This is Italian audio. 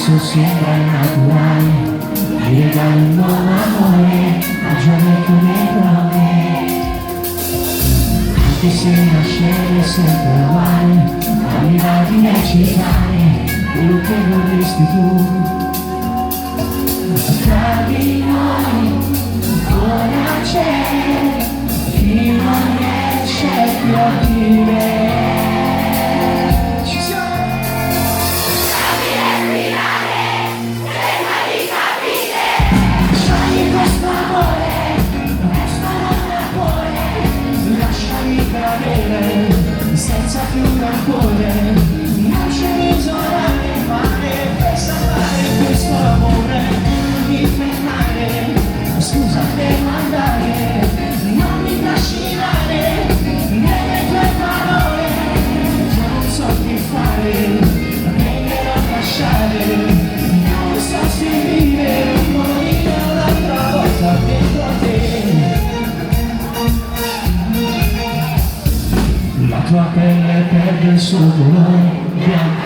adesso sembra naturale, mi regalo un nuovo amore, ragione come prove. Anche se la scena è sempre uguale, non mi va di recitare quello che vorresti tu. Tra di noi ancora c'è chi non riesce più a dire. Senza più rancore, non c'è bisogno di male per salvare questo amore. Mi fermare, scusa per andare, non mi trascinare nelle tue parole. Io non so che fare, prenderò a lasciare, non so se vivere o morire un'altra volta dentro a te. La tua pelle perde il suo colore bianco